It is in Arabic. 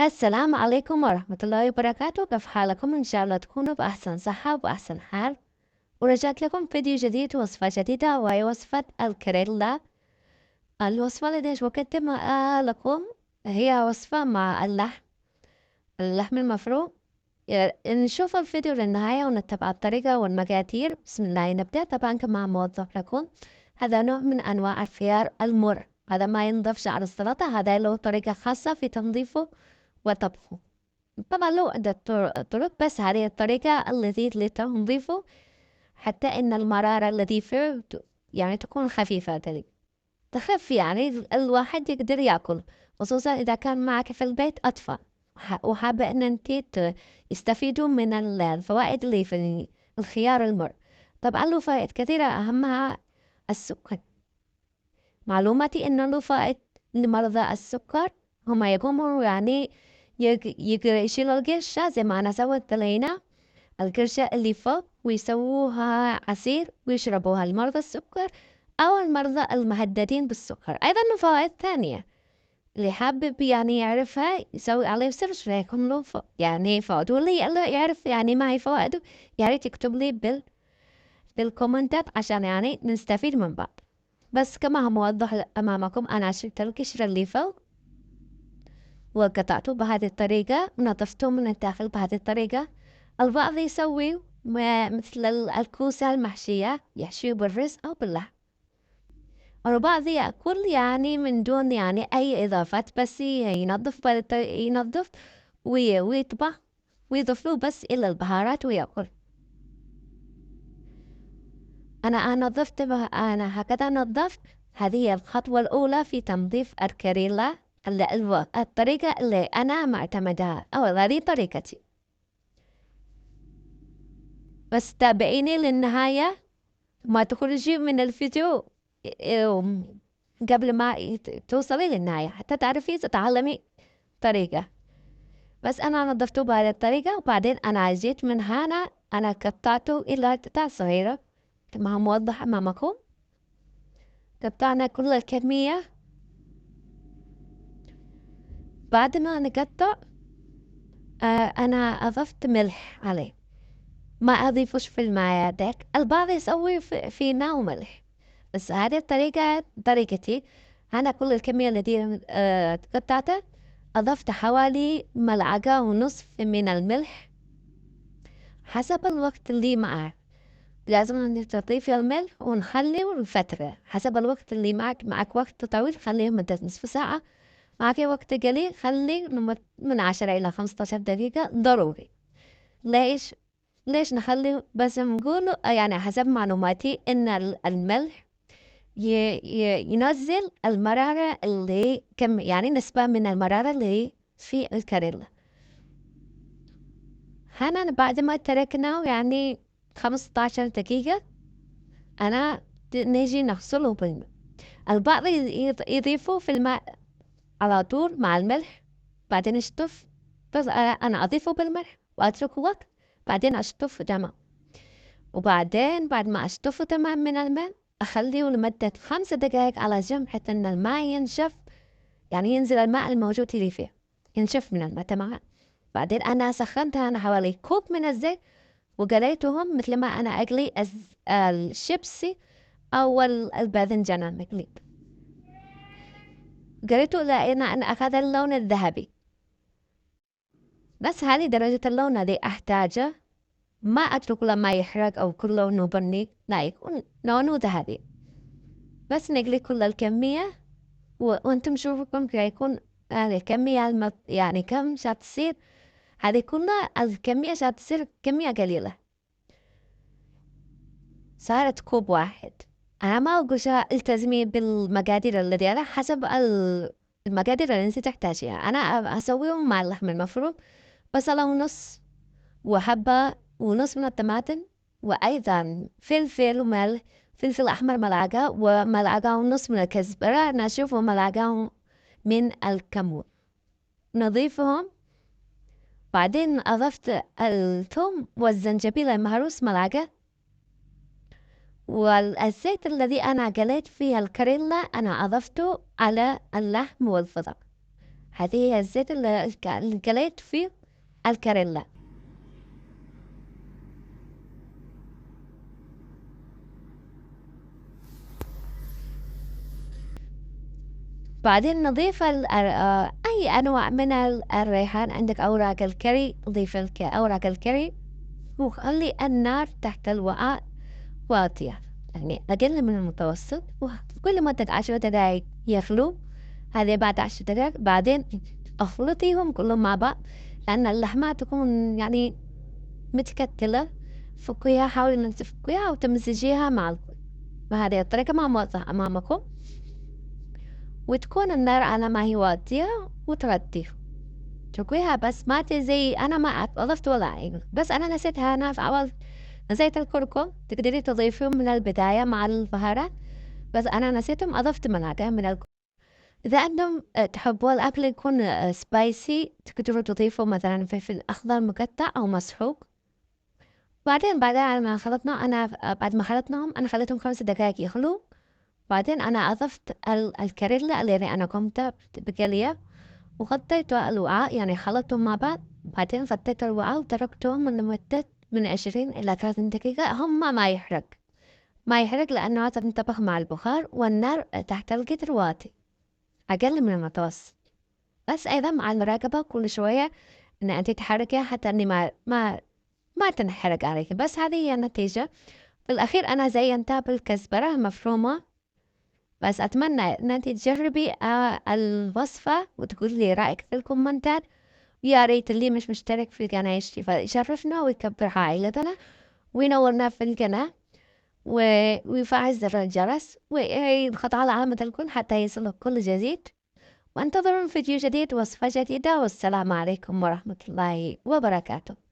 السلام عليكم ورحمة الله وبركاته. كيف حالكم؟ إن شاء الله تكونوا بأحسن صحة وبأحسن حال. ورجعت لكم فيديو جديد ووصفة جديدة وهي وصفة الكريلا. الوصفة التي أقدمها لكم هي وصفة مع اللحم المفروم. نشوف الفيديو للنهاية ونتبع الطريقة والمقادير. بسم الله نبدأ. طبعا كما موضح لكم هذا نوع من أنواع الخيار المر، هذا ما ينضفش على السلطة، هذا له طريقة خاصة في تنظيفه وطبخه. طبعا له عدة طرق، بس هذه الطريقة التي لتنظيفه حتى إن المرارة التي فيه يعني تكون خفيفة تخف، يعني الواحد يقدر يأكل، خصوصا إذا كان معك في البيت أطفال وحابة إن أنت يستفيدوا من الفوائد اللي في الخيار المر. طبعا له فوائد كثيرة، أهمها السكر. معلوماتي إنه له فوائد لمرضى السكر، هم يقوموا يعني يشيلوا القشرة زي ما أنا سويت لينا القشرة اللي فوق ويسووها عصير ويشربوها لمرضى السكر أو المرضى المهددين بالسكر. أيضا له فوائد ثانية، اللي حابب يعني يعرفها يسوي عليه سيرش فيكون له يعني فوائد، واللي يعرف يعني ما هي فوائده يا ريت يكتب لي بالكومنتات عشان يعني نستفيد من بعض. بس كما هو موضح أمامكم، أنا شلت القشرة اللي فوق وقطعته بهذه الطريقة ونظفته من الداخل بهذه الطريقة. البعض يسوي مثل الكوسة المحشية، يحشيه بالرز أو باللحم، والبعض يأكل يعني من دون يعني أي إضافات، بس ينظف ويطبخ ويضيف له بس إلى البهارات ويأكل. أنا أنا هكذا نظفت. هذه هي الخطوة الأولى في تنظيف الكريلا. الطريقة اللي أنا معتمدها أو هذه طريقتي، بس تابعيني للنهاية، ما تخرجي من الفيديو قبل ما توصلي للنهاية حتى تعرفي تتعلمي طريقة. بس أنا نظفته بهذه الطريقة، وبعدين أنا جيت من هنا أنا قطعته إلى قطع صغيرة كما هو موضح أمامكم. قطعنا كل الكمية. بعد ما نقطع أنا أضفت ملح عليه، ما أضيفش في الماء داك. البعض يسوي في ماء وملح، بس هذه الطريقة طريقتي. أنا كل الكمية التي قطعتها أضفت حوالي ملعقة ونصف من الملح حسب الوقت اللي معك. لازم أن تضيفي الملح ونخليه فترة حسب الوقت اللي معك وقت طويل خليه مدة نصف ساعة، معك وقت قليل خليه من 10 إلى 15 دقيقة ضروري. ليش؟ ليش نخلي؟ بس نقول يعني حسب معلوماتي إن الملح ينزل المرارة اللي كم يعني نسبة من المرارة اللي في الكاريلا. هنا بعد ما تركناه يعني 15 دقيقة أنا نيجي نغسله بالماء. البعض يضيفوا في الماء على طول مع الملح بعدين يشطف، بس أنا أضيفه بالملح وأتركه وقت بعدين أشطف تمام، وبعدين بعد ما أشطفه تمام من الماء أخليه لمدة 5 دقائق على جنب حتى إن الماء ينشف، يعني ينزل الماء الموجود اللي فيه ينشف من الماء تمام. بعدين أنا سخنتها أنا حوالي كوب من الزيت وقليتهم مثل ما أنا أقلي الشيبسي أو الباذنجان المقلي. قليته لأن أنا أخذ اللون الذهبي، بس هذه درجة اللون الذي أحتاجه. ما أترك لما يحرق أو كل لونه بني، لا يكون لونه ذهبي. بس نقلي كل الكمية وانتم شوفوا كم يكون الكمية يعني كم تصير. هذه كلها الكمية تصير كمية قليلة، صارت كوب واحد. أنا ما أقول التزمي بالمقادير الذي على حسب المقادير اللي أنت تحتاجيها. أنا أسويهم مع اللحم المفروم، بصلة ونص وحبة ونص من الطماطم، وأيضا فلفل وملح، فلفل أحمر ملعقة وملعقة ونص من الكزبرة ناشف وملعقة من الكمون نضيفهم. بعدين أضفت الثوم والزنجبيل المهروس ملعقة، والزيت الذي أنا قليت فيه الكريلا أنا أضفته على اللحم والفضل. هذه هي الزيت اللي قليت فيه الكريلا. بعدين نضيف أي أنواع من الريحان. عندك أوراق الكري، ضيف أوراق الكري، وخلي النار تحت الوعاء واطية، يعني أقل من المتوسط، وكل مدة 10 دقايق يغلو. هذه بعد 10 دقايق بعدين اخلطيهم كلهم مع بعض، لأن اللحمة تكون يعني متكتلة. فكيها، حاولي إنك تفكيها وتمزجيها مع الكل بهذه الطريقة مع موضح أمامكم، وتكون النار على ما هي واطية، وتغطيه تركيها. بس ما زي أنا ما أضفت ولا عين، بس أنا نسيتها. أنا في أول نسيت الكركم، تقدري تضيفهم من البداية مع البهارات، بس أنا نسيتهم أضفت ملعقة من الكركم. إذا عندهم تحبوا الأكل يكون سبايسي، تقدروا تضيفوا مثلا فلفل أخضر مقطع أو مسحوق. بعدين ما خلطنا بعد ما خلطناهم أنا خليتهم 5 دقايق يغلوا. بعدين أنا أضفت الكريلا اللي أنا قمت بقليه، وغطيت الوعاء، يعني خلطتهم مع بعض. بعدين غطيت الوعاء وتركتهم لمدة من 20 إلى 30 دقيقة. هم ما يحرق لأنه تنطبخ مع البخار، والنار تحت القدر واطي أقل من المتوسط. بس أيضا مع المراقبة كل شوية إن أنت تحركيها حتى إني ما تنحرق عليك. بس هذه هي النتيجة. في الأخير أنا زينتها بالكزبرة المفرومة. بس أتمنى إن أنت تجربي الوصفة وتقولي لي رأيك في الكومنتات. يا ريت اللي مش مشترك في القناة يشرفنا ويكبر عائلتنا وينورنا في القناة، ويفعل زر الجرس ويضغط على علامة الكل حتى يصلك كل جديد. وانتظروا فيديو جديد، وصفة جديدة، والسلام عليكم ورحمة الله وبركاته.